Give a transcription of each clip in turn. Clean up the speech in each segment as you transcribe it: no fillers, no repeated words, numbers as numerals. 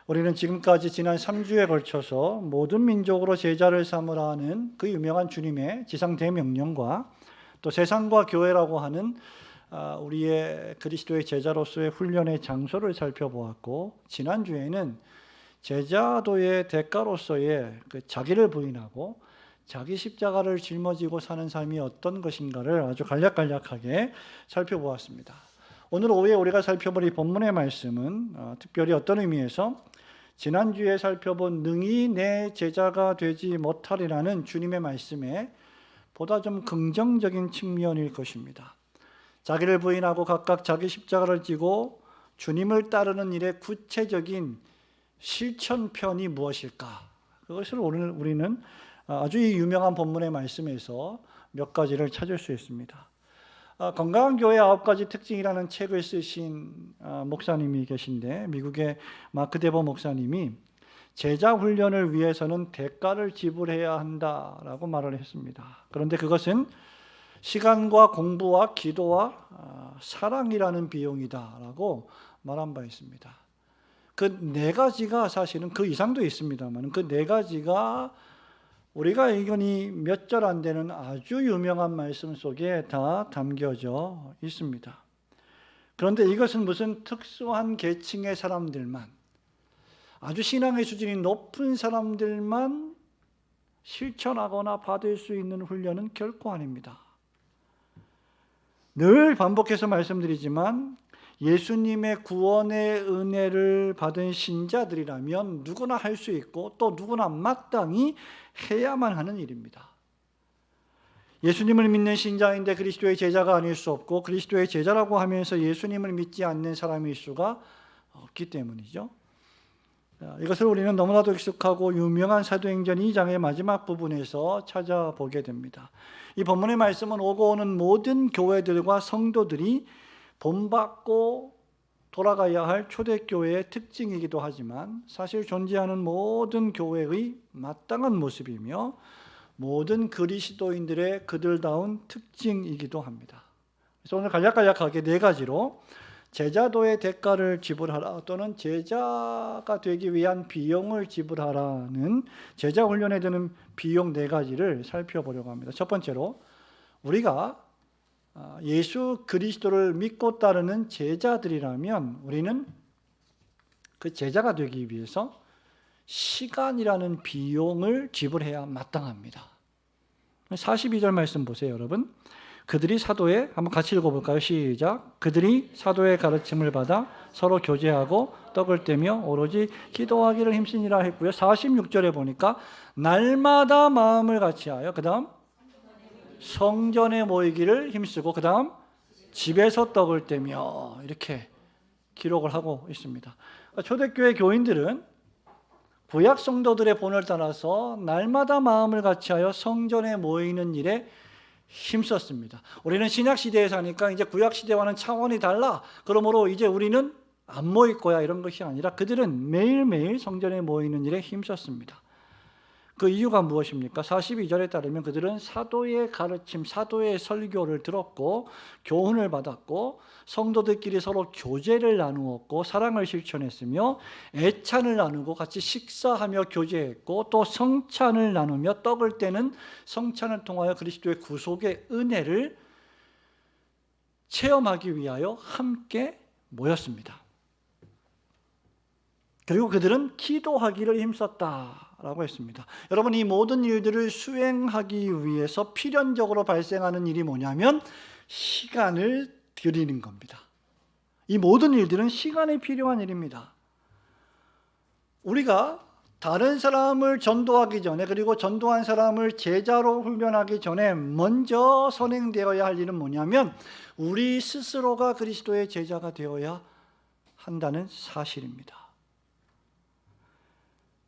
우리는 지금까지 지난 3주에 걸쳐서 모든 민족으로 제자를 삼으라 하는 그 유명한 주님의 지상 대명령과 또 세상과 교회라고 하는 우리의 그리스도의 제자로서의 훈련의 장소를 살펴보았고, 지난주에는 제자도의 대가로서의 그 자기를 부인하고 자기 십자가를 짊어지고 사는 삶이 어떤 것인가를 아주 간략간략하게 살펴보았습니다. 오늘 오후에 우리가 살펴볼 이 본문의 말씀은 특별히 어떤 의미에서 지난주에 살펴본 능히 내 제자가 되지 못하리라는 주님의 말씀에 보다 좀 긍정적인 측면일 것입니다. 자기를 부인하고 각각 자기 십자가를 지고 주님을 따르는 일의 구체적인 실천편이 무엇일까? 그것을 오늘 우리는 아주 유명한 본문의 말씀에서 몇 가지를 찾을 수 있습니다. 건강한 교회 9가지 특징이라는 책을 쓰신 목사님이 계신데, 미국의 마크 데버 목사님이 제자 훈련을 위해서는 대가를 지불해야 한다라고 말을 했습니다. 그런데 그것은 시간과 공부와 기도와 사랑이라는 비용이다라고 말한 바 있습니다. 그 네 가지가 사실은 그 이상도 있습니다만 그 네 가지가 우리가 의견이 몇 절 안 되는 아주 유명한 말씀 속에 다 담겨져 있습니다. 그런데 이것은 무슨 특수한 계층의 사람들만, 아주 신앙의 수준이 높은 사람들만 실천하거나 받을 수 있는 훈련은 결코 아닙니다. 늘 반복해서 말씀드리지만 예수님의 구원의 은혜를 받은 신자들이라면 누구나 할 수 있고 또 누구나 마땅히 해야만 하는 일입니다. 예수님을 믿는 신자인데 그리스도의 제자가 아닐 수 없고, 그리스도의 제자라고 하면서 예수님을 믿지 않는 사람일 수가 없기 때문이죠. 이것을 우리는 너무나도 익숙하고 유명한 사도행전 2장의 마지막 부분에서 찾아보게 됩니다. 이 본문의 말씀은 오고 오는 모든 교회들과 성도들이 본받고 돌아가야 할 초대교회의 특징이기도 하지만 사실 존재하는 모든 교회의 마땅한 모습이며 모든 그리스도인들의 그들다운 특징이기도 합니다. 그래서 오늘 간략간략하게 네 가지로 제자도의 대가를 지불하라 또는 제자가 되기 위한 비용을 지불하라는 제자 훈련에 드는 비용 네 가지를 살펴보려고 합니다. 첫 번째로, 우리가 예수 그리스도를 믿고 따르는 제자들이라면 우리는 그 제자가 되기 위해서 시간이라는 비용을 지불해야 마땅합니다. 42절 말씀 보세요, 여러분. 그들이 사도의, 한번 같이 읽어볼까요? 시작. 그들이 사도의 가르침을 받아 서로 교제하고 떡을 떼며 오로지 기도하기를 힘쓰니라 했고요. 46절에 보니까 날마다 마음을 같이하여, 그 다음 성전에 모이기를 힘쓰고, 그 다음 집에서 떡을 떼며, 이렇게 기록을 하고 있습니다. 초대교회 교인들은 구약 성도들의 본을 따라서 날마다 마음을 같이하여 성전에 모이는 일에 힘썼습니다. 우리는 신약 시대에 사니까 이제 구약 시대와는 차원이 달라, 그러므로 이제 우리는 안 모일 거야, 이런 것이 아니라 그들은 매일매일 성전에 모이는 일에 힘썼습니다. 그 이유가 무엇입니까? 42절에 따르면 그들은 사도의 가르침, 사도의 설교를 들었고 교훈을 받았고 성도들끼리 서로 교제를 나누었고 사랑을 실천했으며 애찬을 나누고 같이 식사하며 교제했고 또 성찬을 나누며 떡을 떼는 성찬을 통하여 그리스도의 구속의 은혜를 체험하기 위하여 함께 모였습니다. 그리고 그들은 기도하기를 힘썼다라고 했습니다. 여러분, 이 모든 일들을 수행하기 위해서 필연적으로 발생하는 일이 뭐냐면 시간을 들이는 겁니다. 이 모든 일들은 시간이 필요한 일입니다. 우리가 다른 사람을 전도하기 전에, 그리고 전도한 사람을 제자로 훈련하기 전에 먼저 선행되어야 할 일은 뭐냐면 우리 스스로가 그리스도의 제자가 되어야 한다는 사실입니다.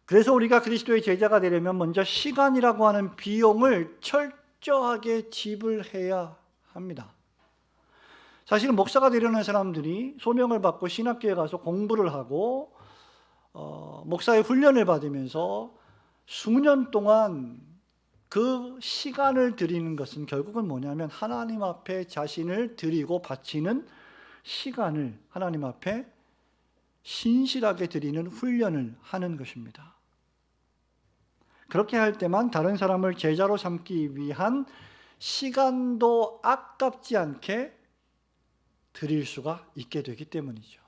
그래서 우리가 그리스도의 제자가 되려면 먼저 시간이라고 하는 비용을 철저하게 지불해야 합니다. 사실은 목사가 되려는 사람들이 소명을 받고 신학교에 가서 공부를 하고 목사의 훈련을 받으면서 수년 동안 그 시간을 드리는 것은 결국은 뭐냐면 하나님 앞에 자신을 드리고 바치는 시간을 하나님 앞에 신실하게 드리는 훈련을 하는 것입니다. 그렇게 할 때만 다른 사람을 제자로 삼기 위한 시간도 아깝지 않게 드릴 수가 있게 되기 때문이죠.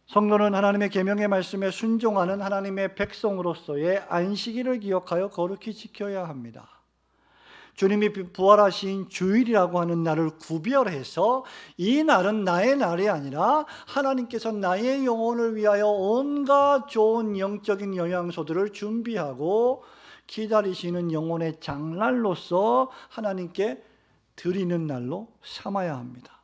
성도는 하나님의 계명의 말씀에 순종하는 하나님의 백성으로서의 안식일을 기억하여 거룩히 지켜야 합니다. 주님이 부활하신 주일이라고 하는 날을 구별해서 이 날은 나의 날이 아니라 하나님께서 나의 영혼을 위하여 온갖 좋은 영적인 영양소들을 준비하고 기다리시는 영혼의 장날로서 하나님께 드리는 날로 삼아야 합니다.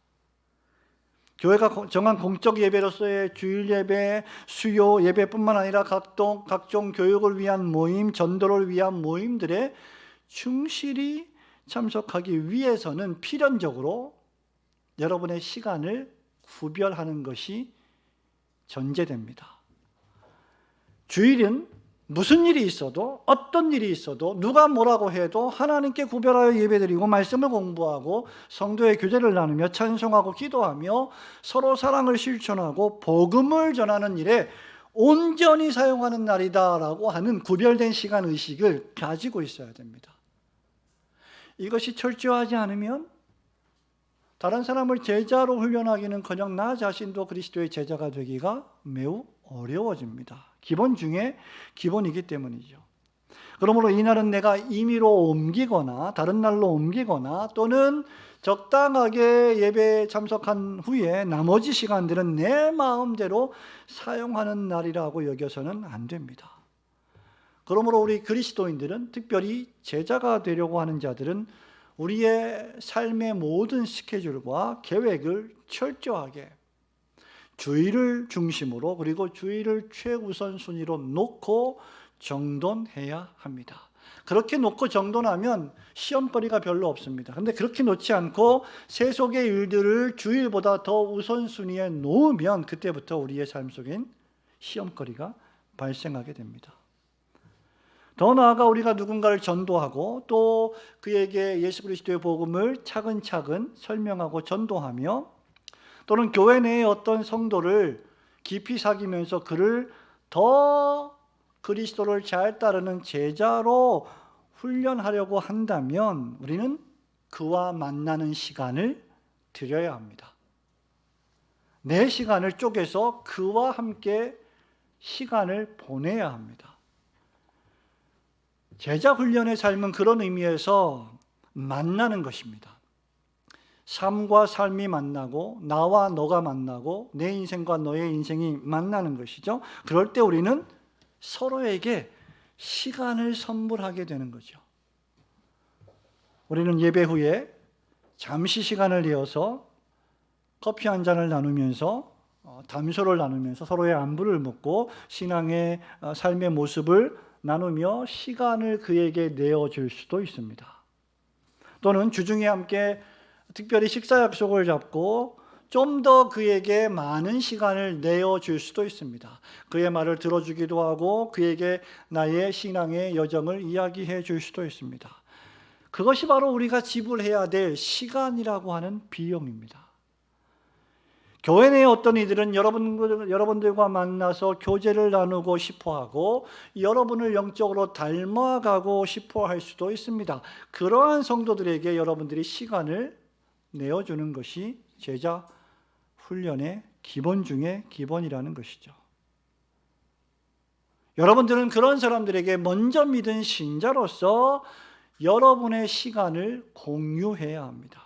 교회가 정한 공적 예배로서의 주일 예배, 수요 예배뿐만 아니라 각종 교육을 위한 모임, 전도를 위한 모임들에 충실히 참석하기 위해서는 필연적으로 여러분의 시간을 구별하는 것이 전제됩니다. 주일은 무슨 일이 있어도, 어떤 일이 있어도, 누가 뭐라고 해도 하나님께 구별하여 예배드리고 말씀을 공부하고 성도의 교제를 나누며 찬송하고 기도하며 서로 사랑을 실천하고 복음을 전하는 일에 온전히 사용하는 날이다라고 하는 구별된 시간 의식을 가지고 있어야 됩니다. 이것이 철저하지 않으면 다른 사람을 제자로 훈련하기는커녕 나 자신도 그리스도의 제자가 되기가 매우 어려워집니다. 기본 중에 기본이기 때문이죠. 그러므로 이 날은 내가 임의로 옮기거나 다른 날로 옮기거나 또는 적당하게 예배에 참석한 후에 나머지 시간들은 내 마음대로 사용하는 날이라고 여겨서는 안 됩니다. 그러므로 우리 그리스도인들은, 특별히 제자가 되려고 하는 자들은 우리의 삶의 모든 스케줄과 계획을 철저하게 주일을 중심으로, 그리고 주일을 최우선 순위로 놓고 정돈해야 합니다. 그렇게 놓고 정돈하면 시험거리가 별로 없습니다. 그런데 그렇게 놓지 않고 세속의 일들을 주일보다 더 우선순위에 놓으면 그때부터 우리의 삶 속엔 시험거리가 발생하게 됩니다. 더 나아가 우리가 누군가를 전도하고 또 그에게 예수 그리스도의 복음을 차근차근 설명하고 전도하며, 또는 교회 내의 어떤 성도를 깊이 사귀면서 그를 더 그리스도를 잘 따르는 제자로 훈련하려고 한다면 우리는 그와 만나는 시간을 드려야 합니다. 내 시간을 쪼개서 그와 함께 시간을 보내야 합니다. 제자 훈련의 삶은 그런 의미에서 만나는 것입니다. 삶과 삶이 만나고 나와 너가 만나고 내 인생과 너의 인생이 만나는 것이죠. 그럴 때 우리는 서로에게 시간을 선물하게 되는 거죠. 우리는 예배 후에 잠시 시간을 내어서 커피 한 잔을 나누면서 담소를 나누면서 서로의 안부를 묻고 신앙의 삶의 모습을 나누며 시간을 그에게 내어줄 수도 있습니다. 또는 주중에 함께 특별히 식사 약속을 잡고 좀 더 그에게 많은 시간을 내어줄 수도 있습니다. 그의 말을 들어주기도 하고 그에게 나의 신앙의 여정을 이야기해 줄 수도 있습니다. 그것이 바로 우리가 지불해야 될 시간이라고 하는 비용입니다. 교회 내의 어떤 이들은 여러분들과 만나서 교제를 나누고 싶어하고 여러분을 영적으로 닮아가고 싶어할 수도 있습니다. 그러한 성도들에게 여러분들이 시간을 내어주는 것이 제자 훈련의 기본 중에 기본이라는 것이죠. 여러분들은 그런 사람들에게 먼저 믿은 신자로서 여러분의 시간을 공유해야 합니다.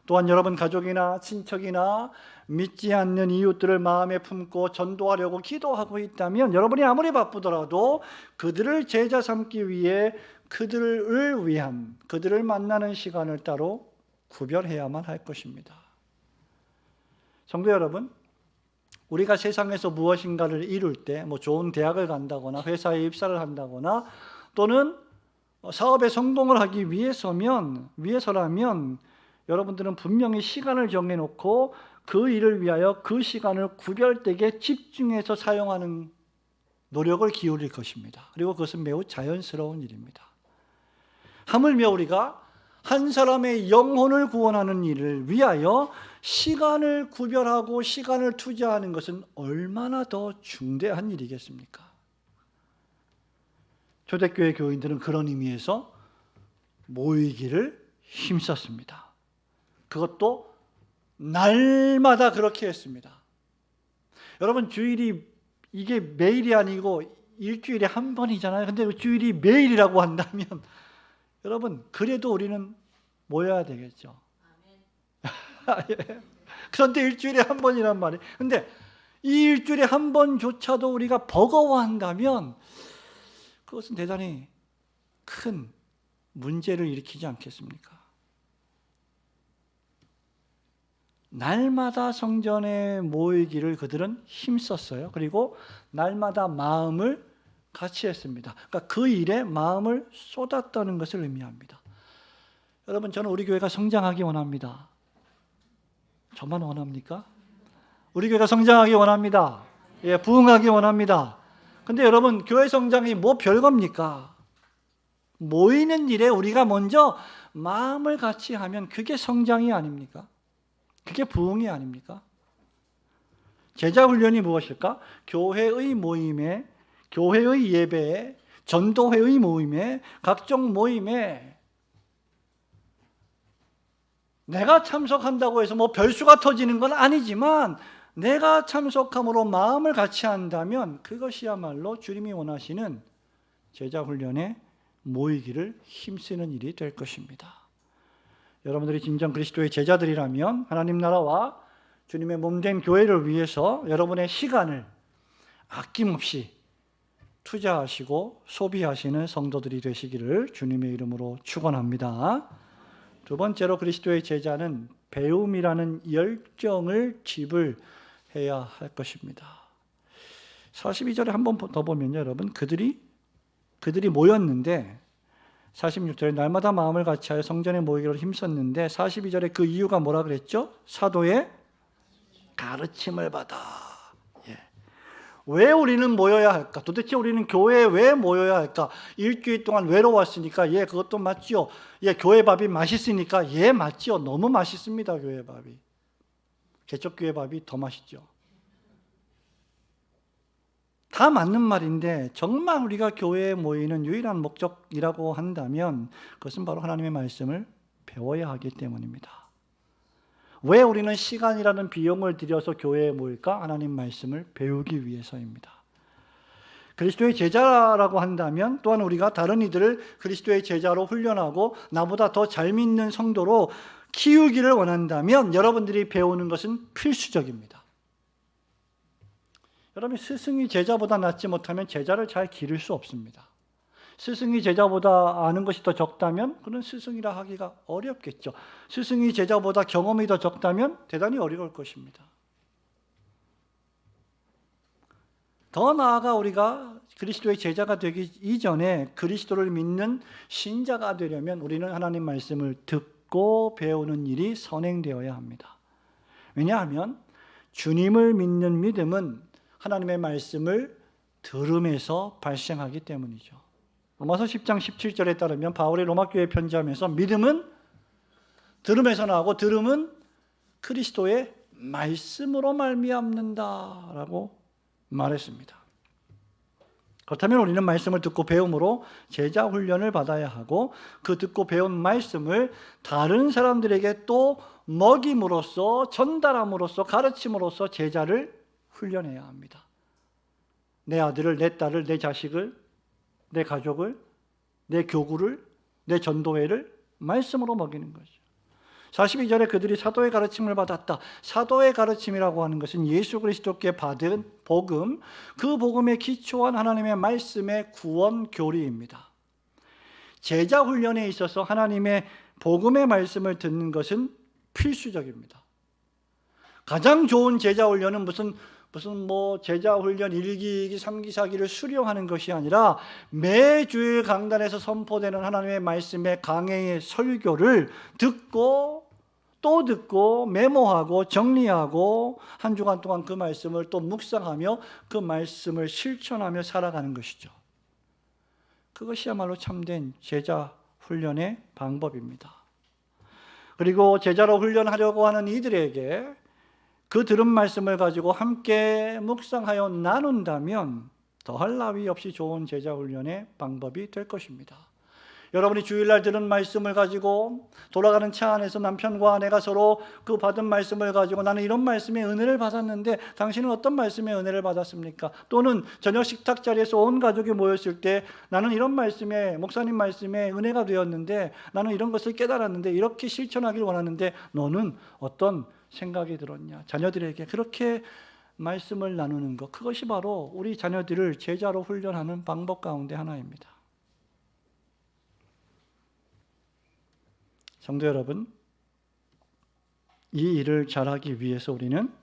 또한 여러분 가족이나 친척이나 믿지 않는 이웃들을 마음에 품고 전도하려고 기도하고 있다면 여러분이 아무리 바쁘더라도 그들을 제자 삼기 위해 그들을 위한, 그들을 만나는 시간을 따로 구별해야만 할 것입니다. 성도 여러분, 우리가 세상에서 무엇인가를 이룰 때, 좋은 대학을 간다거나 회사에 입사를 한다거나 또는 사업에 성공을 하기 위해서라면 여러분들은 분명히 시간을 정해놓고 그 일을 위하여 그 시간을 구별되게 집중해서 사용하는 노력을 기울일 것입니다. 그리고 그것은 매우 자연스러운 일입니다. 하물며 우리가 한 사람의 영혼을 구원하는 일을 위하여 시간을 구별하고 시간을 투자하는 것은 얼마나 더 중대한 일이겠습니까? 초대교회 교인들은 그런 의미에서 모이기를 힘썼습니다. 그것도 날마다 그렇게 했습니다. 여러분, 주일이 이게 매일이 아니고 일주일에 한 번이잖아요. 근데 주일이 매일이라고 한다면 여러분, 그래도 우리는 모여야 되겠죠. 그런데 일주일에 한 번이란 말이에요. 근데 이 일주일에 한 번조차도 우리가 버거워한다면 그것은 대단히 큰 문제를 일으키지 않겠습니까? 날마다 성전에 모이기를 그들은 힘썼어요. 그리고 날마다 마음을 같이 했습니다. 그러니까 그 일에 마음을 쏟았다는 것을 의미합니다. 여러분, 저는 우리 교회가 성장하기 원합니다. 저만 원합니까? 우리 교회가 성장하기 원합니다. 예, 부흥하기 원합니다. 근데 여러분, 교회 성장이 뭐 별겁니까? 모이는 일에 우리가 먼저 마음을 같이 하면 그게 성장이 아닙니까? 그게 부흥이 아닙니까? 제자 훈련이 무엇일까? 교회의 모임에, 교회의 예배에, 전도회의 모임에, 각종 모임에 내가 참석한다고 해서 뭐 별수가 터지는 건 아니지만 내가 참석함으로 마음을 같이 한다면 그것이야말로 주님이 원하시는 제자 훈련에 모이기를 힘쓰는 일이 될 것입니다. 여러분들이 진정 그리스도의 제자들이라면 하나님 나라와 주님의 몸된 교회를 위해서 여러분의 시간을 아낌없이 투자하시고 소비하시는 성도들이 되시기를 주님의 이름으로 축원합니다. 두 번째로 그리스도의 제자는 배움이라는 열정을 지불해야 할 것입니다. 42절에 한 번 더 보면요, 여러분, 그들이 모였는데 46절에 날마다 마음을 같이하여 성전에 모이기로 힘썼는데 42절에 그 이유가 뭐라 그랬죠? 사도의 가르침을 받아. 예. 왜 우리는 모여야 할까? 도대체 우리는 교회에 왜 모여야 할까? 일주일 동안 외로웠으니까 예, 그것도 맞지요. 예, 교회 밥이 맛있으니까 예, 맞지요. 너무 맛있습니다, 교회 밥이. 개척교회 밥이 더 맛있죠. 다 맞는 말인데 정말 우리가 교회에 모이는 유일한 목적이라고 한다면 그것은 바로 하나님의 말씀을 배워야 하기 때문입니다. 왜 우리는 시간이라는 비용을 들여서 교회에 모일까? 하나님 말씀을 배우기 위해서입니다. 그리스도의 제자라고 한다면 또한 우리가 다른 이들을 그리스도의 제자로 훈련하고 나보다 더 잘 믿는 성도로 키우기를 원한다면 여러분들이 배우는 것은 필수적입니다. 여러분, 스승이 제자보다 낫지 못하면 제자를 잘 기를 수 없습니다. 스승이 제자보다 아는 것이 더 적다면 그는 스승이라 하기가 어렵겠죠. 스승이 제자보다 경험이 더 적다면 대단히 어려울 것입니다. 더 나아가 우리가 그리스도의 제자가 되기 이전에 그리스도를 믿는 신자가 되려면 우리는 하나님 말씀을 듣고 배우는 일이 선행되어야 합니다. 왜냐하면 주님을 믿는 믿음은 하나님의 말씀을 들음에서 발생하기 때문이죠. 로마서 10장 17절에 따르면 바울이 로마교회에 편지하면서 믿음은 들음에서 나오고 들음은 그리스도의 말씀으로 말미암는다라고 말했습니다. 그렇다면 우리는 말씀을 듣고 배움으로 제자 훈련을 받아야 하고 그 듣고 배운 말씀을 다른 사람들에게 또 먹임으로써 전달함으로써 가르침으로써 제자를 훈련해야 합니다. 내 아들을, 내 딸을, 내 자식을, 내 가족을, 내 교구를, 내 전도회를 말씀으로 먹이는 거죠. 42절에 그들이 사도의 가르침을 받았다. 사도의 가르침이라고 하는 것은 예수 그리스도께 받은 복음, 그 복음에 기초한 하나님의 말씀의 구원 교리입니다. 제자 훈련에 있어서 하나님의 복음의 말씀을 듣는 것은 필수적입니다. 가장 좋은 제자 훈련은 무슨 제자 훈련 1기, 2기, 3기, 4기를 수료하는 것이 아니라 매주일 강단에서 선포되는 하나님의 말씀의 강해의 설교를 듣고 또 듣고 메모하고 정리하고 한 주간 동안 그 말씀을 또 묵상하며 그 말씀을 실천하며 살아가는 것이죠. 그것이야말로 참된 제자 훈련의 방법입니다. 그리고 제자로 훈련하려고 하는 이들에게 그 들은 말씀을 가지고 함께 묵상하여 나눈다면 더할 나위 없이 좋은 제자 훈련의 방법이 될 것입니다. 여러분이 주일날 들은 말씀을 가지고 돌아가는 차 안에서 남편과 아내가 서로 그 받은 말씀을 가지고 나는 이런 말씀의 은혜를 받았는데 당신은 어떤 말씀의 은혜를 받았습니까? 또는 저녁 식탁 자리에서 온 가족이 모였을 때 나는 이런 말씀에 목사님 말씀에 은혜가 되었는데 나는 이런 것을 깨달았는데 이렇게 실천하길 원하는데 너는 어떤 생각이 들었냐? 자녀들에게 그렇게 말씀을 나누는 것, 그것이 바로 우리 자녀들을 제자로 훈련하는 방법 가운데 하나입니다. 성도 여러분, 이 일을 잘하기 위해서 우리는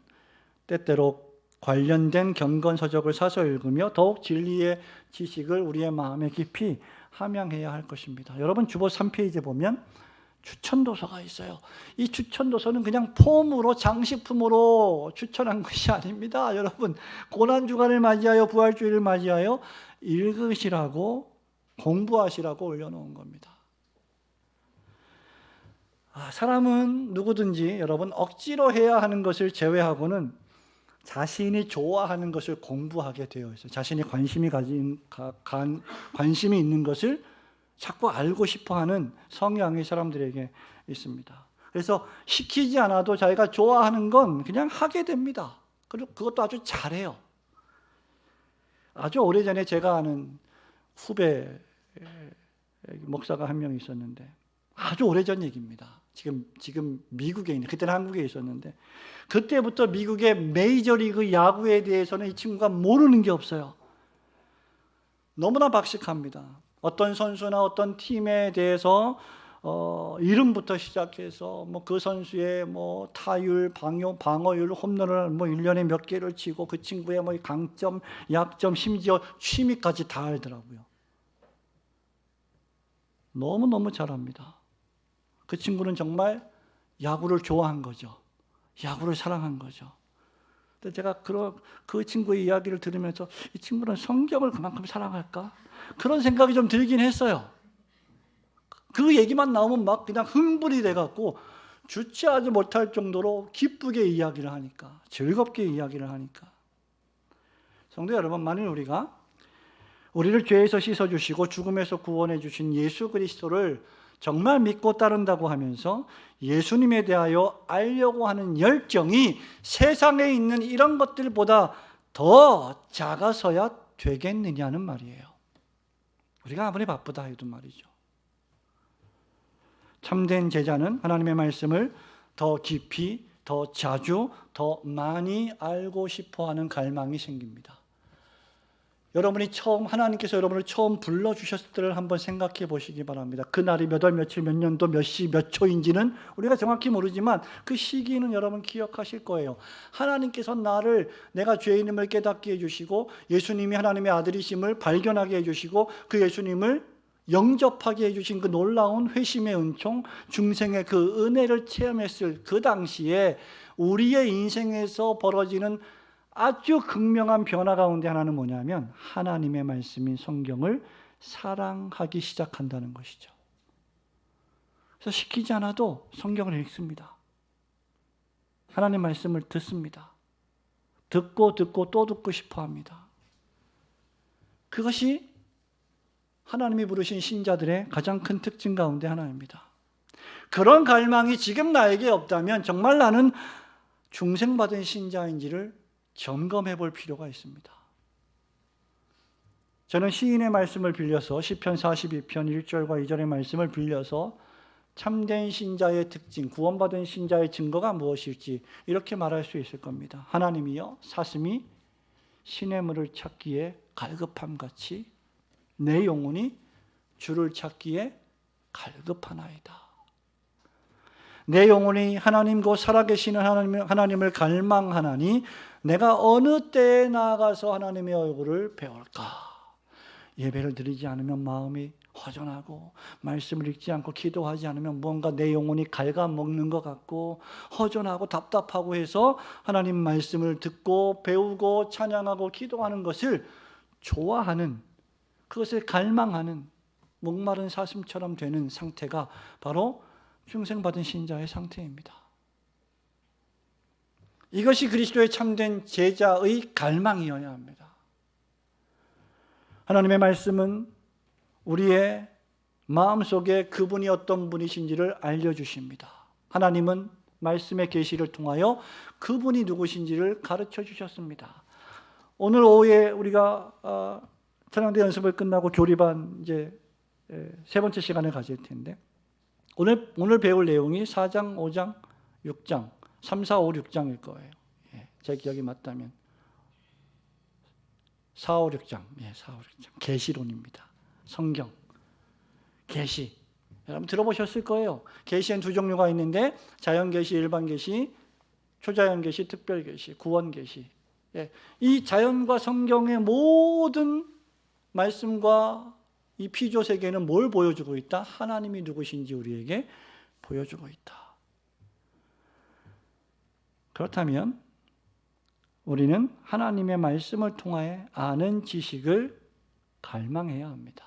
때때로 관련된 경건서적을 사서 읽으며 더욱 진리의 지식을 우리의 마음에 깊이 함양해야 할 것입니다. 여러분 주보 3페이지에 보면 추천도서가 있어요. 이 추천도서는 그냥 폼으로 장식품으로 추천한 것이 아닙니다. 여러분 고난주간을 맞이하여 부활주일을 맞이하여 읽으시라고 공부하시라고 올려놓은 겁니다. 사람은 누구든지 여러분 억지로 해야 하는 것을 제외하고는 자신이 좋아하는 것을 공부하게 되어 있어요. 자신이 관심이 있는 것을 자꾸 알고 싶어하는 성향이 사람들에게 있습니다. 그래서 시키지 않아도 자기가 좋아하는 건 그냥 하게 됩니다. 그리고 그것도 아주 잘해요. 아주 오래전에 제가 아는 후배 목사가 한 명 있었는데 아주 오래전 얘기입니다. 지금 미국에 있는, 그때는 한국에 있었는데 그때부터 미국의 메이저리그 야구에 대해서는 이 친구가 모르는 게 없어요. 너무나 박식합니다. 어떤 선수나 어떤 팀에 대해서 이름부터 시작해서 뭐 그 선수의 뭐 타율, 방어율, 홈런을 뭐 1년에 몇 개를 치고 그 친구의 뭐 강점, 약점, 심지어 취미까지 다 알더라고요. 너무너무 잘합니다. 그 친구는 정말 야구를 좋아한 거죠. 야구를 사랑한 거죠. 근데 제가 그 친구의 이야기를 들으면서 이 친구는 성경을 그만큼 사랑할까? 그런 생각이 좀 들긴 했어요. 그 얘기만 나오면 막 그냥 흥분이 돼갖고 주체하지 못할 정도로 기쁘게 이야기를 하니까, 즐겁게 이야기를 하니까. 성도 여러분, 만일 우리를 죄에서 씻어주시고 죽음에서 구원해 주신 예수 그리스도를 정말 믿고 따른다고 하면서 예수님에 대하여 알려고 하는 열정이 세상에 있는 이런 것들보다 더 작아서야 되겠느냐는 말이에요. 우리가 아무리 바쁘다 해도 말이죠. 참된 제자는 하나님의 말씀을 더 깊이, 더 자주, 더 많이 알고 싶어하는 갈망이 생깁니다. 여러분이 하나님께서 여러분을 처음 불러주셨을 때를 한번 생각해 보시기 바랍니다. 그날이 몇 월, 며칠, 몇 년도, 몇 시, 몇 초인지는 우리가 정확히 모르지만 그 시기는 여러분 기억하실 거예요. 하나님께서 내가 죄인임을 깨닫게 해주시고 예수님이 하나님의 아들이심을 발견하게 해주시고 그 예수님을 영접하게 해주신 그 놀라운 회심의 은총, 중생의 그 은혜를 체험했을 그 당시에 우리의 인생에서 벌어지는 아주 극명한 변화 가운데 하나는 뭐냐면 하나님의 말씀인 성경을 사랑하기 시작한다는 것이죠. 그래서 시키지 않아도 성경을 읽습니다. 하나님 말씀을 듣습니다. 듣고 또 듣고 싶어 합니다. 그것이 하나님이 부르신 신자들의 가장 큰 특징 가운데 하나입니다. 그런 갈망이 지금 나에게 없다면 정말 나는 중생받은 신자인지를 점검해 볼 필요가 있습니다. 저는 시인의 말씀을 빌려서 시편 42편 1절과 2절의 말씀을 빌려서 참된 신자의 특징, 구원받은 신자의 증거가 무엇일지 이렇게 말할 수 있을 겁니다. 하나님이여 사슴이 시냇물을 찾기에 갈급함같이 내 영혼이 주를 찾기에 갈급하나이다. 내 영혼이 하나님 곧 살아계시는 하나님을 갈망하나니 내가 어느 때에 나아가서 하나님의 얼굴을 배울까? 예배를 드리지 않으면 마음이 허전하고 말씀을 읽지 않고 기도하지 않으면 뭔가 내 영혼이 갉아먹는 것 같고 허전하고 답답하고 해서 하나님 말씀을 듣고 배우고 찬양하고 기도하는 것을 좋아하는, 그것을 갈망하는 목마른 사슴처럼 되는 상태가 바로 중생받은 신자의 상태입니다. 이것이 그리스도의 참된 제자의 갈망이어야 합니다. 하나님의 말씀은 우리의 마음속에 그분이 어떤 분이신지를 알려주십니다. 하나님은 말씀의 계시를 통하여 그분이 누구신지를 가르쳐 주셨습니다. 오늘 오후에 우리가 찬양대 연습을 끝나고 교리반 이제 세 번째 시간을 가질 텐데 오늘 배울 내용이 4장, 5장, 6장, 3, 4, 5, 6장일 거예요. 제 기억이 맞다면 4, 5, 6장. 4, 5, 6장. 계시론입니다. 성경. 계시. 여러분 들어보셨을 거예요. 계시엔 두 종류가 있는데 자연계시, 일반계시, 초자연계시, 특별계시, 구원계시. 이 자연과 성경의 모든 말씀과 이 피조 세계는 뭘 보여주고 있다? 하나님이 누구신지 우리에게 보여주고 있다. 그렇다면 우리는 하나님의 말씀을 통해 아는 지식을 갈망해야 합니다.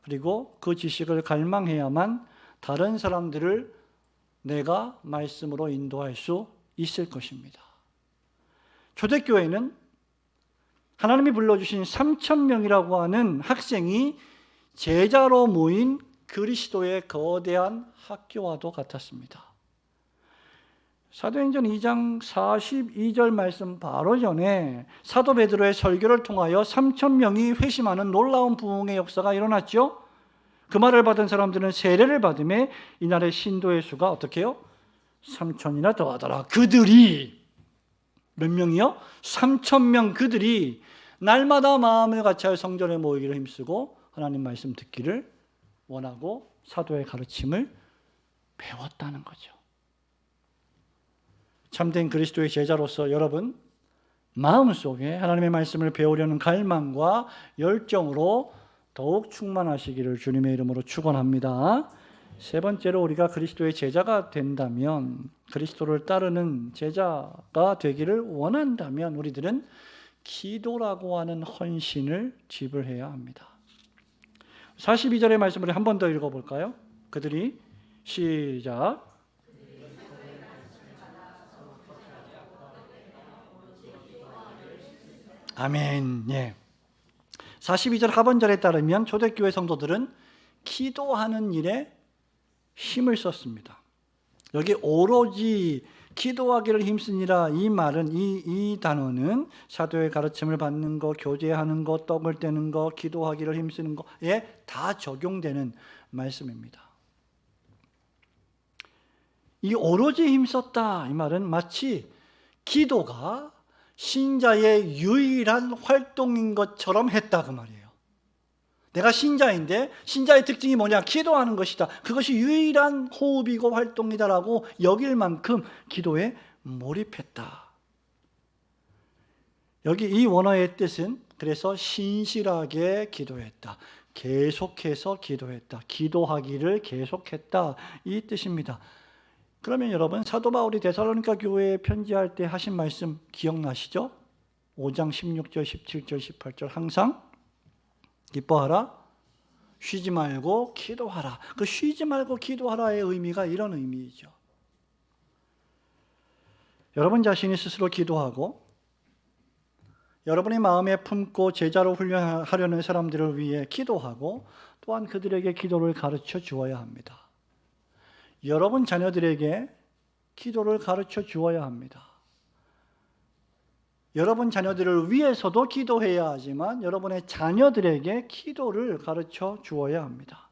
그리고 그 지식을 갈망해야만 다른 사람들을 내가 말씀으로 인도할 수 있을 것입니다. 초대교회는 하나님이 불러주신 3,000명이라고 하는 학생이 제자로 모인 그리스도의 거대한 학교와도 같았습니다. 사도행전 2장 42절 말씀 바로 전에 사도 베드로의 설교를 통하여 3,000명이 회심하는 놀라운 부흥의 역사가 일어났죠. 그 말을 받은 사람들은 세례를 받음에 이날의 신도의 수가 어떻게 해요? 3,000이나 더하더라. 그들이 몇 명이요? 3,000명 그들이 날마다 마음을 같이하여 성전에 모이기를 힘쓰고 하나님 말씀 듣기를 원하고 사도의 가르침을 배웠다는 거죠. 참된 그리스도의 제자로서 여러분 마음속에 하나님의 말씀을 배우려는 갈망과 열정으로 더욱 충만하시기를 주님의 이름으로 축원합니다. 세 번째로 우리가 그리스도의 제자가 된다면, 그리스도를 따르는 제자가 되기를 원한다면 우리들은 기도라고 하는 헌신을 지불해야 합니다. 42절의 말씀을 한 번 더 읽어볼까요? 그들이 시작. 아멘. 42절 하반절에 따르면 초대교회 성도들은 기도하는 일에 힘을 썼습니다. 여기 오로지 기도하기를 힘쓰니라 이 말은 이 단어는 사도의 가르침을 받는 것, 교제하는 것, 떡을 떼는 것, 기도하기를 힘쓰는 것에 다 적용되는 말씀입니다. 이 오로지 힘썼다 이 말은 마치 기도가 신자의 유일한 활동인 것처럼 했다 그 말이에요. 내가 신자인데 신자의 특징이 뭐냐? 기도하는 것이다. 그것이 유일한 호흡이고 활동이다라고 여길 만큼 기도에 몰입했다. 여기 이 원어의 뜻은 그래서 신실하게 기도했다. 계속해서 기도했다. 기도하기를 계속했다. 이 뜻입니다. 그러면 여러분 사도 바울이 데살로니가 교회에 편지할 때 하신 말씀 기억나시죠? 5장 16절, 17절, 18절 항상 기뻐하라, 쉬지 말고 기도하라. 그 쉬지 말고 기도하라의 의미가 이런 의미이죠. 여러분 자신이 스스로 기도하고 여러분의 마음에 품고 제자로 훈련하려는 사람들을 위해 기도하고 또한 그들에게 기도를 가르쳐 주어야 합니다. 여러분 자녀들에게 기도를 가르쳐 주어야 합니다. 여러분 자녀들을 위해서도 기도해야 하지만 여러분의 자녀들에게 기도를 가르쳐 주어야 합니다.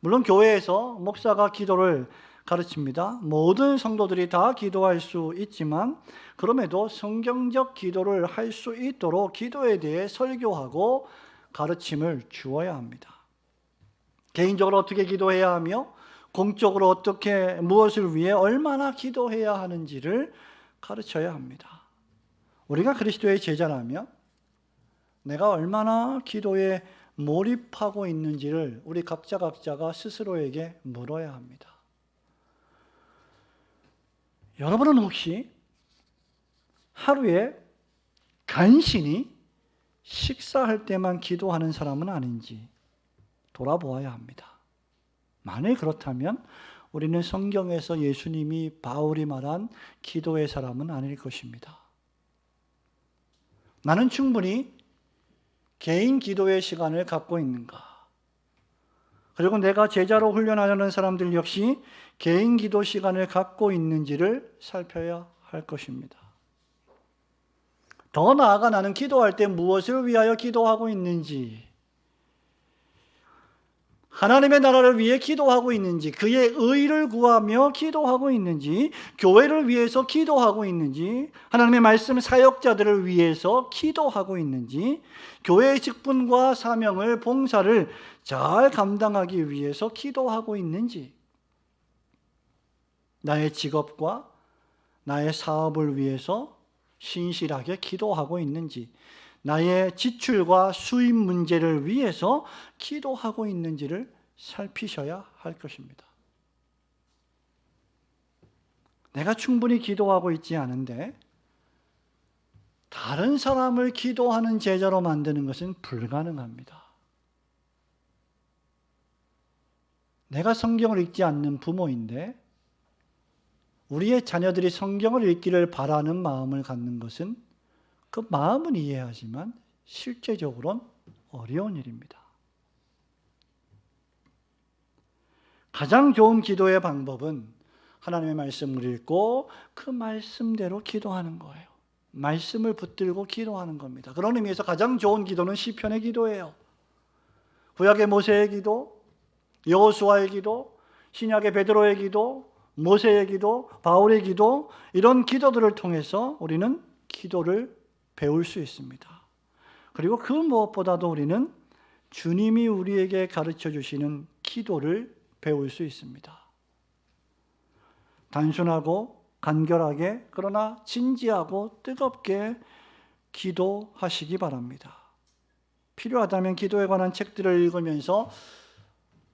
물론 교회에서 목사가 기도를 가르칩니다. 모든 성도들이 다 기도할 수 있지만 그럼에도 성경적 기도를 할 수 있도록 기도에 대해 설교하고 가르침을 주어야 합니다. 개인적으로 어떻게 기도해야 하며 공적으로 어떻게 무엇을 위해 얼마나 기도해야 하는지를 가르쳐야 합니다. 우리가 그리스도의 제자라면 내가 얼마나 기도에 몰입하고 있는지를 우리 각자가 스스로에게 물어야 합니다. 여러분은 혹시 하루에 간신히 식사할 때만 기도하는 사람은 아닌지 돌아보아야 합니다. 만일 그렇다면 우리는 성경에서 예수님이 바울이 말한 기도의 사람은 아닐 것입니다. 나는 충분히 개인 기도의 시간을 갖고 있는가? 그리고 내가 제자로 훈련하려는 사람들 역시 개인 기도 시간을 갖고 있는지를 살펴야 할 것입니다. 더 나아가 나는 기도할 때 무엇을 위하여 기도하고 있는지, 하나님의 나라를 위해 기도하고 있는지, 그의 의를 구하며 기도하고 있는지, 교회를 위해서 기도하고 있는지, 하나님의 말씀 사역자들을 위해서 기도하고 있는지, 교회의 직분과 사명을, 봉사를 잘 감당하기 위해서 기도하고 있는지, 나의 직업과 나의 사업을 위해서 신실하게 기도하고 있는지, 나의 지출과 수입 문제를 위해서 기도하고 있는지를 살피셔야 할 것입니다. 내가 충분히 기도하고 있지 않은데 다른 사람을 기도하는 제자로 만드는 것은 불가능합니다. 내가 성경을 읽지 않는 부모인데 우리의 자녀들이 성경을 읽기를 바라는 마음을 갖는 것은 그 마음은 이해하지만 실제적으로는 어려운 일입니다. 가장 좋은 기도의 방법은 하나님의 말씀을 읽고 그 말씀대로 기도하는 거예요. 말씀을 붙들고 기도하는 겁니다. 그런 의미에서 가장 좋은 기도는 시편의 기도예요. 구약의 모세의 기도, 여호수아의 기도, 신약의 베드로의 기도, 모세의 기도, 바울의 기도, 이런 기도들을 통해서 우리는 기도를 배울 수 있습니다. 그리고 그 무엇보다도 우리는 주님이 우리에게 가르쳐 주시는 기도를 배울 수 있습니다. 단순하고 간결하게, 그러나 진지하고 뜨겁게 기도하시기 바랍니다. 필요하다면 기도에 관한 책들을 읽으면서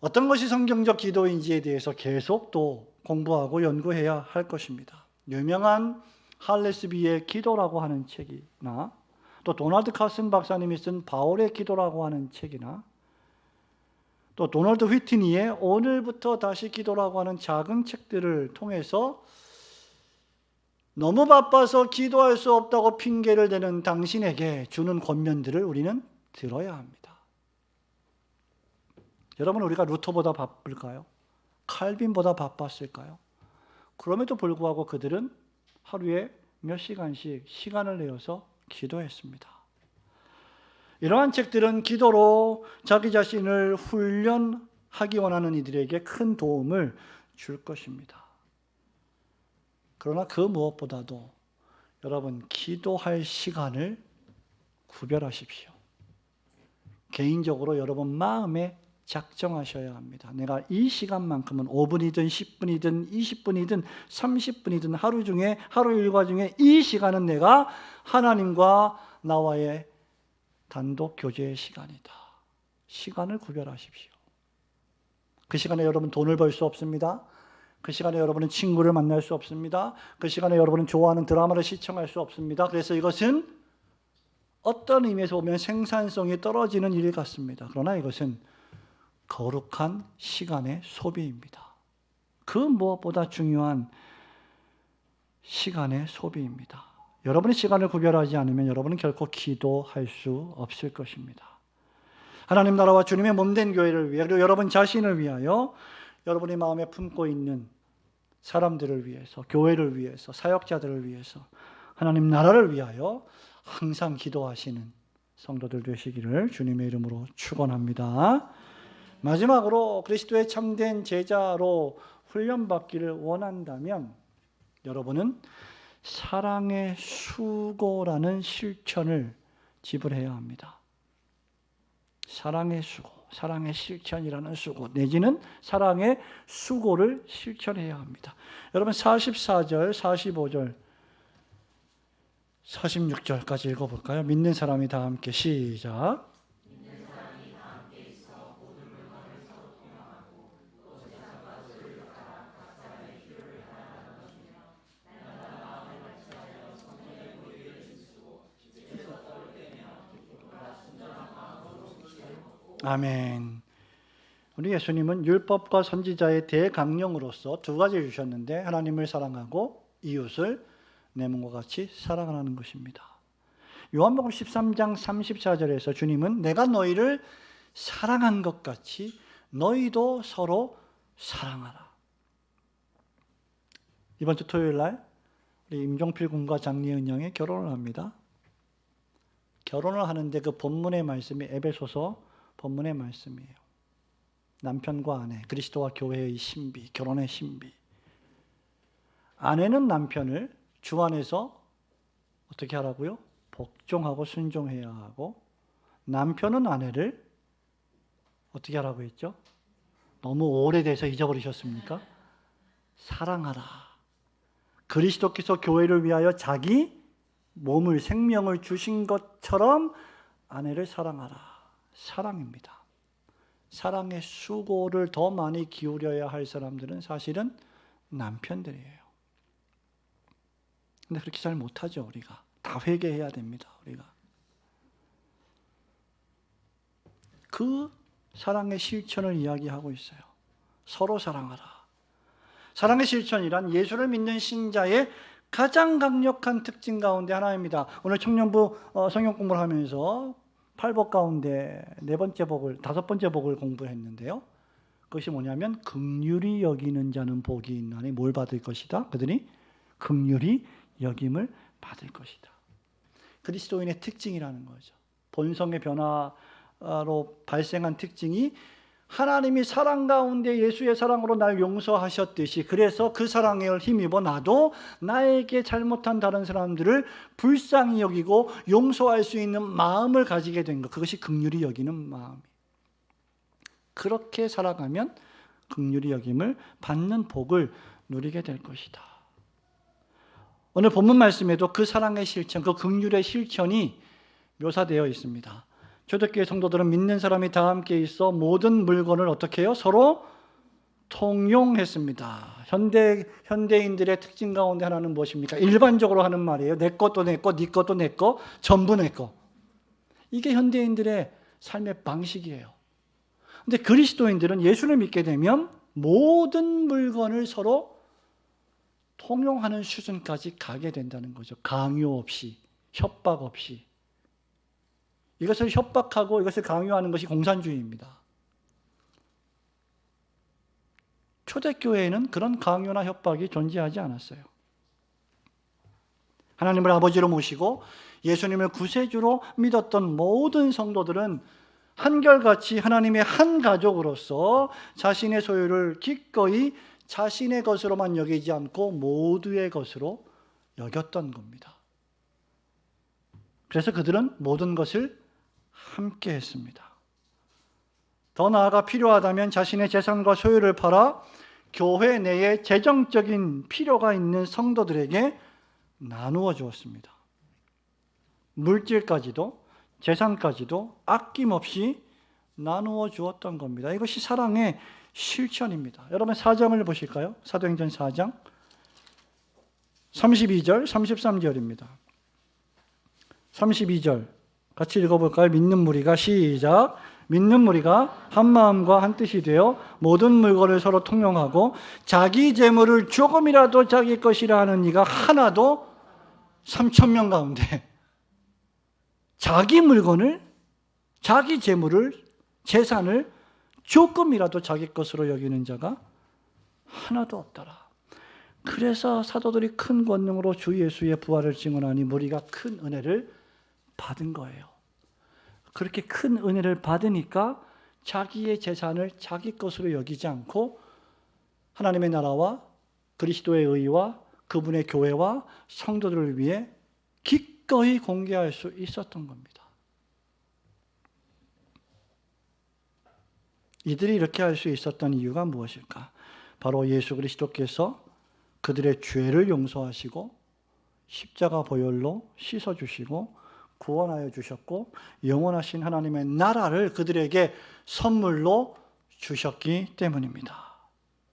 어떤 것이 성경적 기도인지에 대해서 계속 또 공부하고 연구해야 할 것입니다. 유명한 할레스비의 기도라고 하는 책이나 또 도널드 카슨 박사님이 쓴 바울의 기도라고 하는 책이나 또 도널드 휘트니의 오늘부터 다시 기도라고 하는 작은 책들을 통해서 너무 바빠서 기도할 수 없다고 핑계를 대는 당신에게 주는 권면들을 우리는 들어야 합니다. 여러분, 우리가 루터보다 바쁠까요? 칼빈보다 바빴을까요? 그럼에도 불구하고 그들은 하루에 몇 시간씩 시간을 내어서 기도했습니다. 이러한 책들은 기도로 자기 자신을 훈련하기 원하는 이들에게 큰 도움을 줄 것입니다. 그러나 그 무엇보다도 여러분, 기도할 시간을 구별하십시오. 개인적으로 여러분 마음에 작정하셔야 합니다. 내가 이 시간만큼은 5분이든 10분이든 20분이든 30분이든 하루 중에, 하루 일과 중에 이 시간은 내가 하나님과 나와의 단독 교제의 시간이다. 시간을 구별하십시오. 그 시간에 여러분 돈을 벌 수 없습니다. 그 시간에 여러분은 친구를 만날 수 없습니다. 그 시간에 여러분은 좋아하는 드라마를 시청할 수 없습니다. 그래서 이것은 어떤 의미에서 보면 생산성이 떨어지는 일 같습니다. 그러나 이것은 거룩한 시간의 소비입니다. 그 무엇보다 중요한 시간의 소비입니다. 여러분의 시간을 구별하지 않으면 여러분은 결코 기도할 수 없을 것입니다. 하나님 나라와 주님의 몸된 교회를 위해, 그리고 여러분 자신을 위하여, 여러분의 마음에 품고 있는 사람들을 위해서, 교회를 위해서, 사역자들을 위해서, 하나님 나라를 위하여 항상 기도하시는 성도들 되시기를 주님의 이름으로 축원합니다. 마지막으로 그리스도의 참된 제자로 훈련받기를 원한다면 여러분은 사랑의 수고라는 실천을 지불해야 합니다. 사랑의 수고, 사랑의 실천이라는 수고, 내지는 사랑의 수고를 실천해야 합니다. 여러분 44절, 45절, 46절까지 읽어볼까요? 믿는 사람이 다 함께 시작. 아멘. 우리 예수님은 율법과 선지자의 대강령으로서 두 가지를 주셨는데 하나님을 사랑하고 이웃을 내 몸과 같이 사랑하라는 것입니다. 요한복음 13장 34절에서 주님은 내가 너희를 사랑한 것 같이 너희도 서로 사랑하라. 이번 주 토요일 날 우리 임종필 군과 장리은 양이 결혼을 합니다. 결혼을 하는데 그 본문의 말씀이 에베소서 본문의 말씀이에요. 남편과 아내, 그리스도와 교회의 신비, 결혼의 신비. 아내는 남편을 주 안에서 어떻게 하라고요? 복종하고 순종해야 하고, 남편은 아내를 어떻게 하라고 했죠? 너무 오래돼서 잊어버리셨습니까? 사랑하라. 그리스도께서 교회를 위하여 자기 몸을, 생명을 주신 것처럼 아내를 사랑하라. 사랑입니다. 사랑의 수고를 더 많이 기울여야 할 사람들은 사실은 남편들이에요. 근데 그렇게 잘 못하죠. 우리가 다 회개해야 됩니다. 우리가 그 사랑의 실천을 이야기하고 있어요. 서로 사랑하라. 사랑의 실천이란 예수를 믿는 신자의 가장 강력한 특징 가운데 하나입니다. 오늘 청년부 성경 공부를 하면서 8복 가운데 다섯 번째 복을 공부했는데요. 그것이 뭐냐면 긍휼히 여기는 자는 복이 있나니 뭘 받을 것이다? 그들이 긍휼히 여김을 받을 것이다. 그리스도인의 특징이라는 거죠. 본성의 변화로 발생한 특징이 하나님이 사랑 가운데 예수의 사랑으로 날 용서하셨듯이, 그래서 그 사랑에 힘입어 나도 나에게 잘못한 다른 사람들을 불쌍히 여기고 용서할 수 있는 마음을 가지게 된 것, 그것이 긍휼히 여기는 마음이. 그렇게 살아가면 긍휼히 여김을 받는 복을 누리게 될 것이다. 오늘 본문 말씀에도 그 사랑의 실천, 그 긍휼의 실천이 묘사되어 있습니다. 초대교회 성도들은 믿는 사람이 다 함께 있어 모든 물건을 어떻게 해요? 서로 통용했습니다. 현대인들의 특징 가운데 하나는 무엇입니까? 일반적으로 하는 말이에요. 내 것도 내 거, 네 것도 내 거, 전부 내 거. 이게 현대인들의 삶의 방식이에요. 근데 그리스도인들은 예수를 믿게 되면 모든 물건을 서로 통용하는 수준까지 가게 된다는 거죠. 강요 없이, 협박 없이. 이것을 협박하고 이것을 강요하는 것이 공산주의입니다. 초대교회에는 그런 강요나 협박이 존재하지 않았어요. 하나님을 아버지로 모시고 예수님을 구세주로 믿었던 모든 성도들은 한결같이 하나님의 한 가족으로서 자신의 소유를 기꺼이 자신의 것으로만 여기지 않고 모두의 것으로 여겼던 겁니다. 그래서 그들은 모든 것을 함께 했습니다. 더 나아가 필요하다면 자신의 재산과 소유를 팔아 교회 내에 재정적인 필요가 있는 성도들에게 나누어 주었습니다. 물질까지도 재산까지도 아낌없이 나누어 주었던 겁니다. 이것이 사랑의 실천입니다. 여러분 4장을 보실까요? 사도행전 4장 32절 33절입니다. 32절 같이 읽어볼까요? 믿는 무리가 시작. 믿는 무리가 한 마음과 한 뜻이 되어 모든 물건을 서로 통용하고 자기 재물을 조금이라도 자기 것이라 하는 이가 하나도 3,000명 가운데 자기 물건을, 자기 재물을, 재산을 조금이라도 자기 것으로 여기는 자가 하나도 없더라. 그래서 사도들이 큰 권능으로 주 예수의 부활을 증언하니 무리가 큰 은혜를 받은 거예요. 그렇게 큰 은혜를 받으니까 자기의 재산을 자기 것으로 여기지 않고 하나님의 나라와 그리스도의 의와 그분의 교회와 성도들을 위해 기꺼이 공개할 수 있었던 겁니다. 이들이 이렇게 할 수 있었던 이유가 무엇일까? 바로 예수 그리스도께서 그들의 죄를 용서하시고 십자가 보혈로 씻어주시고 구원하여 주셨고 영원하신 하나님의 나라를 그들에게 선물로 주셨기 때문입니다.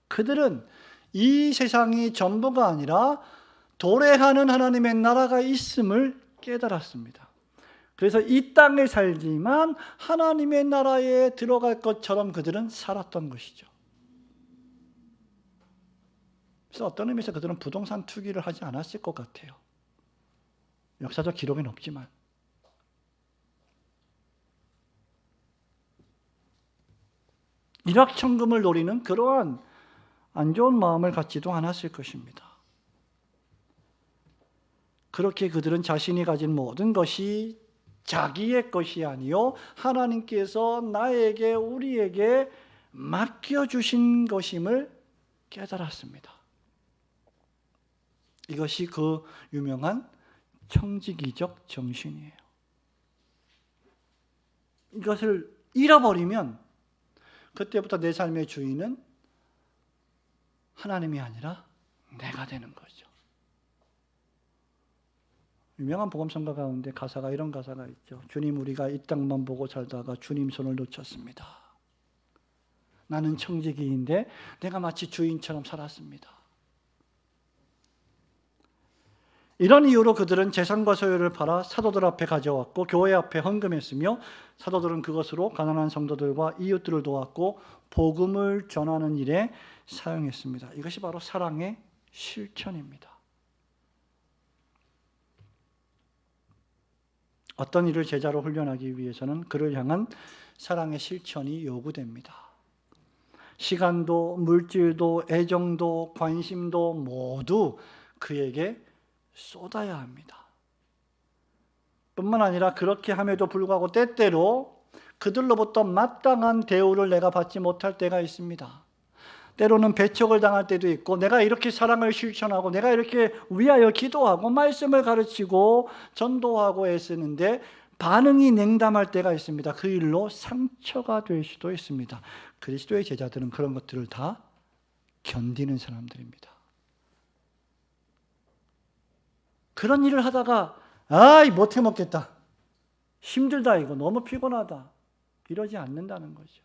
그들은 이 세상이 전부가 아니라 도래하는 하나님의 나라가 있음을 깨달았습니다. 그래서 이 땅에 살지만 하나님의 나라에 들어갈 것처럼 그들은 살았던 것이죠. 그래서 어떤 의미에서 그들은 부동산 투기를 하지 않았을 것 같아요. 역사적 기록은 없지만. 일확천금을 노리는 그러한 안 좋은 마음을 갖지도 않았을 것입니다. 그렇게 그들은 자신이 가진 모든 것이 자기의 것이 아니요 하나님께서 나에게 우리에게 맡겨주신 것임을 깨달았습니다. 이것이 그 유명한 청지기적 정신이에요. 이것을 잃어버리면 그때부터 내 삶의 주인은 하나님이 아니라 내가 되는 거죠. 유명한 복음성가 가운데 가사가 이런 가사가 있죠. 주님, 우리가 이 땅만 보고 살다가 주님 손을 놓쳤습니다. 나는 청지기인데 내가 마치 주인처럼 살았습니다. 이런 이유로 그들은 재산과 소유를 팔아 사도들 앞에 가져왔고 교회 앞에 헌금했으며 사도들은 그것으로 가난한 성도들과 이웃들을 도왔고 복음을 전하는 일에 사용했습니다. 이것이 바로 사랑의 실천입니다. 어떤 일을 제자로 훈련하기 위해서는 그를 향한 사랑의 실천이 요구됩니다. 시간도 물질도 애정도 관심도 모두 그에게 쏟아야 합니다. 뿐만 아니라 그렇게 함에도 불구하고 때때로 그들로부터 마땅한 대우를 내가 받지 못할 때가 있습니다. 때로는 배척을 당할 때도 있고 내가 이렇게 사랑을 실천하고 내가 이렇게 위하여 기도하고 말씀을 가르치고 전도하고 애쓰는데 반응이 냉담할 때가 있습니다. 그 일로 상처가 될 수도 있습니다. 그리스도의 제자들은 그런 것들을 다 견디는 사람들입니다. 그런 일을 하다가 아이 못해 먹겠다, 힘들다, 이거 너무 피곤하다, 이러지 않는다는 거죠.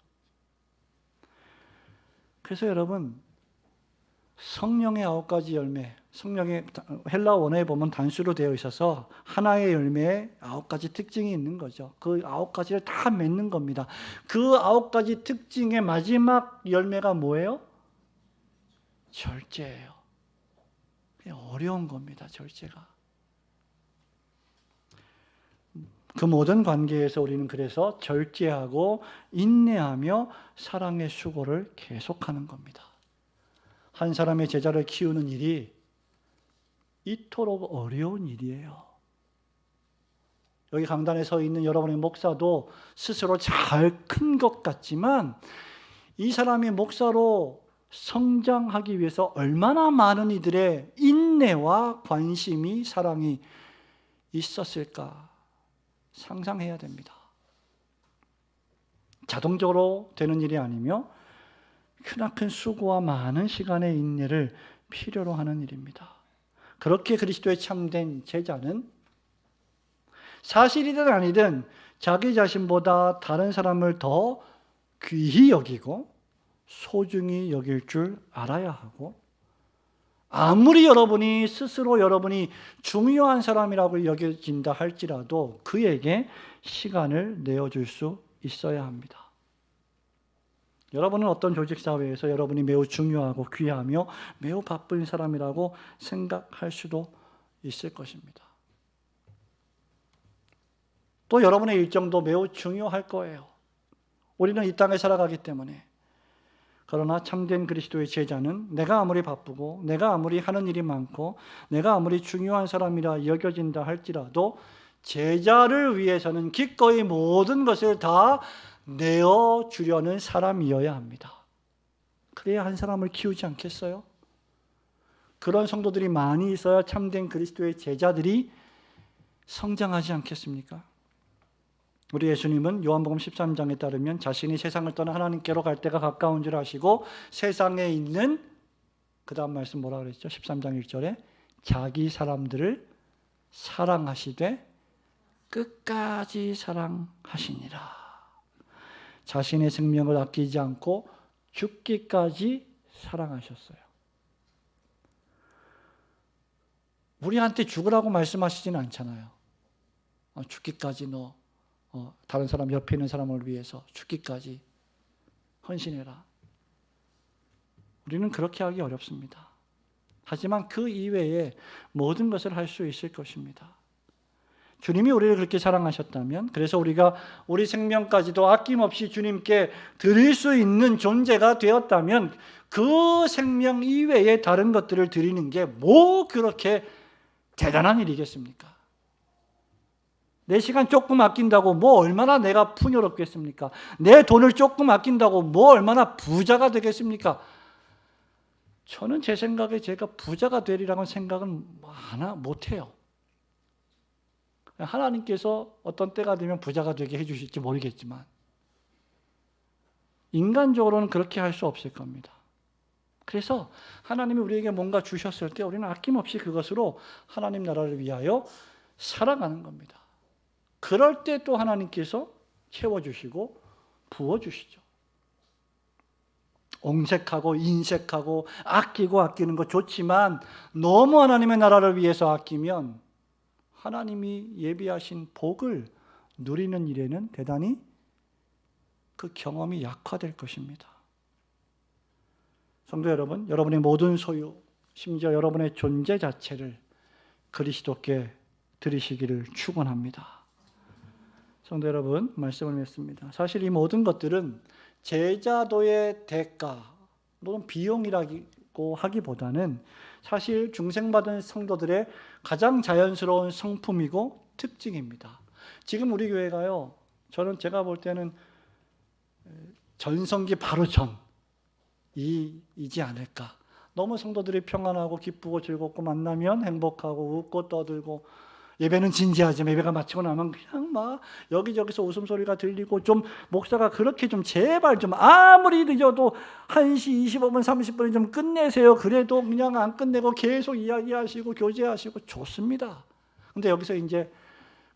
그래서 여러분, 성령의 9가지 열매, 성령의 헬라어 원어에 보면 단수로 되어 있어서 하나의 열매에 9가지 특징이 있는 거죠. 그 9가지를 다 맺는 겁니다. 그 9가지 특징의 마지막 열매가 뭐예요? 절제예요. 어려운 겁니다, 절제가. 그 모든 관계에서 우리는 그래서 절제하고 인내하며 사랑의 수고를 계속하는 겁니다. 한 사람의 제자를 키우는 일이 이토록 어려운 일이에요. 여기 강단에 서 있는 여러분의 목사도 스스로 잘 큰 것 같지만 이 사람이 목사로 성장하기 위해서 얼마나 많은 이들의 인내와 관심이, 사랑이 있었을까 상상해야 됩니다. 자동적으로 되는 일이 아니며 크나큰 수고와 많은 시간의 인내를 필요로 하는 일입니다. 그렇게 그리스도의 참된 제자는 사실이든 아니든 자기 자신보다 다른 사람을 더 귀히 여기고 소중히 여길 줄 알아야 하고, 아무리 여러분이 스스로 여러분이 중요한 사람이라고 여겨진다 할지라도 그에게 시간을 내어줄 수 있어야 합니다. 여러분은 어떤 조직사회에서 여러분이 매우 중요하고 귀하며 매우 바쁜 사람이라고 생각할 수도 있을 것입니다. 또 여러분의 일정도 매우 중요할 거예요. 우리는 이 땅에 살아가기 때문에. 그러나 참된 그리스도의 제자는 내가 아무리 바쁘고 내가 아무리 하는 일이 많고 내가 아무리 중요한 사람이라 여겨진다 할지라도 제자를 위해서는 기꺼이 모든 것을 다 내어주려는 사람이어야 합니다. 그래야 한 사람을 키우지 않겠어요? 그런 성도들이 많이 있어야 참된 그리스도의 제자들이 성장하지 않겠습니까? 우리 예수님은 요한복음 13장에 따르면 자신이 세상을 떠나 하나님께로 갈 때가 가까운 줄 아시고 세상에 있는, 그 다음 말씀 뭐라 그랬죠? 13장 1절에 자기 사람들을 사랑하시되 끝까지 사랑하시니라. 자신의 생명을 아끼지 않고 죽기까지 사랑하셨어요. 우리한테 죽으라고 말씀하시지는 않잖아요. 죽기까지 너 다른 사람 옆에 있는 사람을 위해서 죽기까지 헌신해라. 우리는 그렇게 하기 어렵습니다. 하지만 그 이외에 모든 것을 할 수 있을 것입니다. 주님이 우리를 그렇게 사랑하셨다면, 그래서 우리가 우리 생명까지도 아낌없이 주님께 드릴 수 있는 존재가 되었다면 그 생명 이외에 다른 것들을 드리는 게 뭐 그렇게 대단한 일이겠습니까? 내 시간 조금 아낀다고 뭐 얼마나 내가 풍요롭겠습니까? 내 돈을 조금 아낀다고 뭐 얼마나 부자가 되겠습니까? 저는 제 생각에 제가 부자가 되리라는 생각은 하나 못해요. 하나님께서 어떤 때가 되면 부자가 되게 해주실지 모르겠지만 인간적으로는 그렇게 할 수 없을 겁니다. 그래서 하나님이 우리에게 뭔가 주셨을 때 우리는 아낌없이 그것으로 하나님 나라를 위하여 살아가는 겁니다. 그럴 때 또 하나님께서 채워주시고 부어주시죠. 옹색하고 인색하고 아끼고 아끼는 거 좋지만 너무 하나님의 나라를 위해서 아끼면 하나님이 예비하신 복을 누리는 일에는 대단히 그 경험이 약화될 것입니다. 성도 여러분, 여러분의 모든 소유, 심지어 여러분의 존재 자체를 그리스도께 드리시기를 축원합니다. 성도 여러분, 말씀을 맺습니다. 사실 이 모든 것들은 제자도의 대가 또는 비용이라고 하기보다는 사실 중생받은 성도들의 가장 자연스러운 성품이고 특징입니다. 지금 우리 교회가요, 제가 볼 때는 전성기 바로 전이지 않을까. 너무 성도들이 평안하고 기쁘고 즐겁고 만나면 행복하고 웃고 떠들고, 예배는 진지하지만 예배가 마치고 나면 그냥 막 여기저기서 웃음소리가 들리고, 좀 목사가 그렇게 좀 제발 좀 아무리 늦어도 1시 25분 30분에 좀 끝내세요. 그래도 그냥 안 끝내고 계속 이야기하시고 교제하시고 좋습니다. 근데 여기서 이제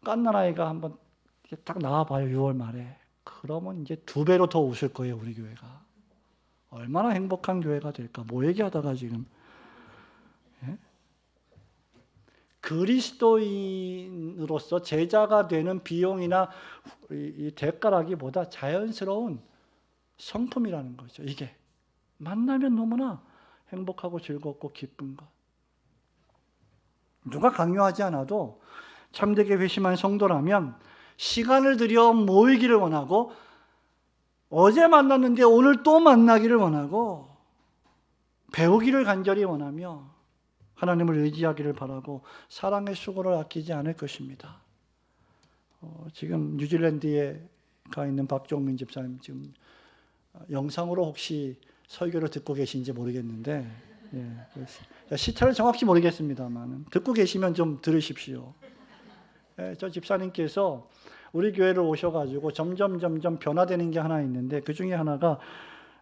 깐난아이가 한번 딱 나와봐요. 6월 말에. 그러면 이제 2배로 더 웃을 거예요. 우리 교회가. 얼마나 행복한 교회가 될까. 뭐 얘기하다가 지금. 예? 그리스도인으로서 제자가 되는 비용이나 이 대가라기보다 자연스러운 성품이라는 거죠. 이게 만나면 너무나 행복하고 즐겁고 기쁜 것. 누가 강요하지 않아도 참되게 회심한 성도라면 시간을 들여 모이기를 원하고, 어제 만났는데 오늘 또 만나기를 원하고, 배우기를 간절히 원하며 하나님을 의지하기를 바라고 사랑의 수고를 아끼지 않을 것입니다. 지금 뉴질랜드에 가 있는 박종민 집사님, 지금 영상으로 혹시 설교를 듣고 계신지 모르겠는데, 시차를 정확히 모르겠습니다만 듣고 계시면 좀 들으십시오. 저 집사님께서 우리 교회를 오셔가지고 점점 변화되는 게 하나 있는데, 그 중에 하나가,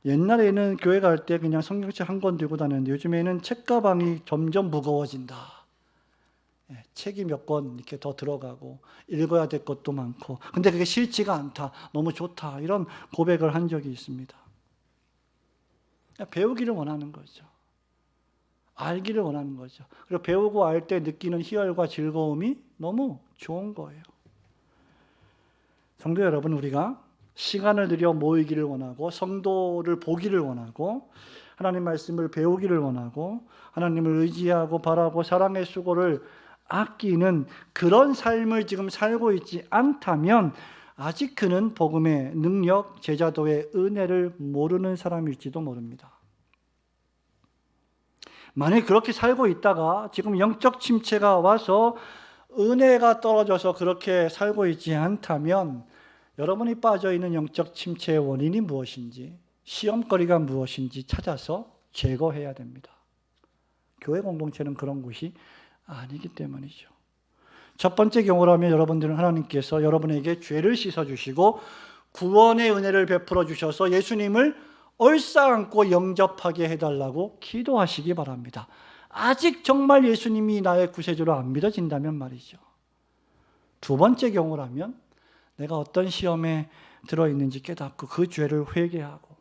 옛날에는 교회 갈 때 그냥 성경책 한 권 들고 다녔는데 요즘에는 책가방이 점점 무거워진다. 책이 몇 권 이렇게 더 들어가고 읽어야 될 것도 많고, 근데 그게 싫지가 않다. 너무 좋다. 이런 고백을 한 적이 있습니다. 배우기를 원하는 거죠. 알기를 원하는 거죠. 그리고 배우고 알 때 느끼는 희열과 즐거움이 너무 좋은 거예요. 성도 여러분, 우리가 시간을 들여 모이기를 원하고, 성도를 보기를 원하고, 하나님 말씀을 배우기를 원하고, 하나님을 의지하고 바라고 사랑의 수고를 아끼는 그런 삶을 지금 살고 있지 않다면 아직 그는 복음의 능력, 제자도의 은혜를 모르는 사람일지도 모릅니다. 만약 그렇게 살고 있다가 지금 영적 침체가 와서 은혜가 떨어져서 그렇게 살고 있지 않다면, 여러분이 빠져있는 영적 침체의 원인이 무엇인지, 시험거리가 무엇인지 찾아서 제거해야 됩니다. 교회 공동체는 그런 곳이 아니기 때문이죠. 첫 번째 경우라면 여러분들은 하나님께서 여러분에게 죄를 씻어주시고 구원의 은혜를 베풀어 주셔서 예수님을 얼싸안고 영접하게 해달라고 기도하시기 바랍니다. 아직 정말 예수님이 나의 구세주로 안 믿어진다면 말이죠. 두 번째 경우라면 내가 어떤 시험에 들어있는지 깨닫고 그 죄를 회개하고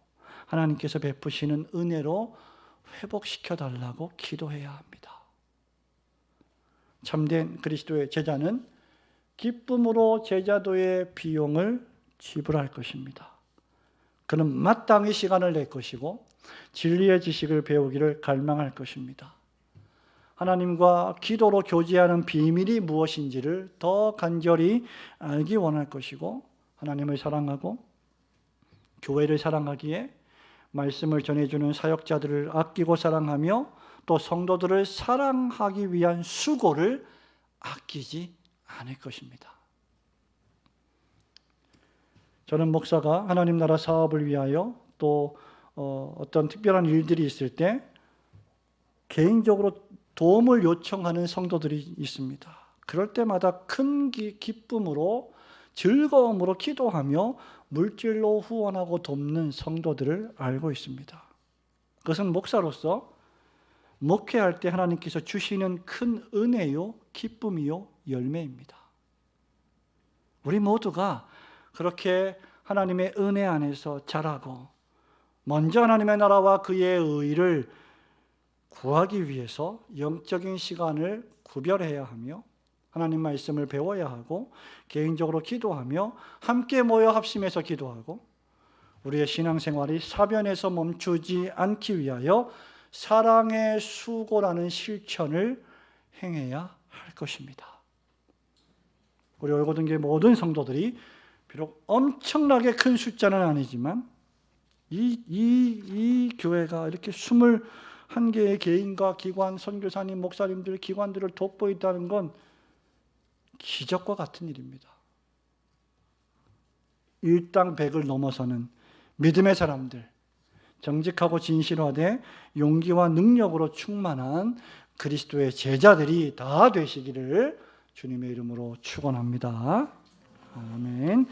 하나님께서 베푸시는 은혜로 회복시켜달라고 기도해야 합니다. 참된 그리스도의 제자는 기쁨으로 제자도의 비용을 지불할 것입니다. 그는 마땅히 시간을 낼 것이고 진리의 지식을 배우기를 갈망할 것입니다. 하나님과 기도로 교제하는 비밀이 무엇인지를 더 간절히 알기 원할 것이고, 하나님을 사랑하고 교회를 사랑하기에 말씀을 전해주는 사역자들을 아끼고 사랑하며 또 성도들을 사랑하기 위한 수고를 아끼지 않을 것입니다. 저는 목사가 하나님 나라 사업을 위하여 또 어떤 특별한 일들이 있을 때 개인적으로 도움을 요청하는 성도들이 있습니다. 그럴 때마다 큰 기쁨으로 즐거움으로 기도하며 물질로 후원하고 돕는 성도들을 알고 있습니다. 그것은 목사로서 목회할 때 하나님께서 주시는 큰 은혜요, 기쁨이요, 열매입니다. 우리 모두가 그렇게 하나님의 은혜 안에서 자라고 먼저 하나님의 나라와 그의 의를 구하기 위해서 영적인 시간을 구별해야 하며 하나님 말씀을 배워야 하고 개인적으로 기도하며 함께 모여 합심해서 기도하고 우리의 신앙생활이 사변에서 멈추지 않기 위하여 사랑의 수고라는 실천을 행해야 할 것입니다. 우리 올고등교회 모든 성도들이 비록 엄청나게 큰 숫자는 아니지만 이 교회가 이렇게 21개의 개인과 기관, 선교사님, 목사님들, 기관들을 돕고 있다는 건 기적과 같은 일입니다. 일당백을 넘어서는 믿음의 사람들, 정직하고 진실하되 용기와 능력으로 충만한 그리스도의 제자들이 다 되시기를 주님의 이름으로 축원합니다. 아멘.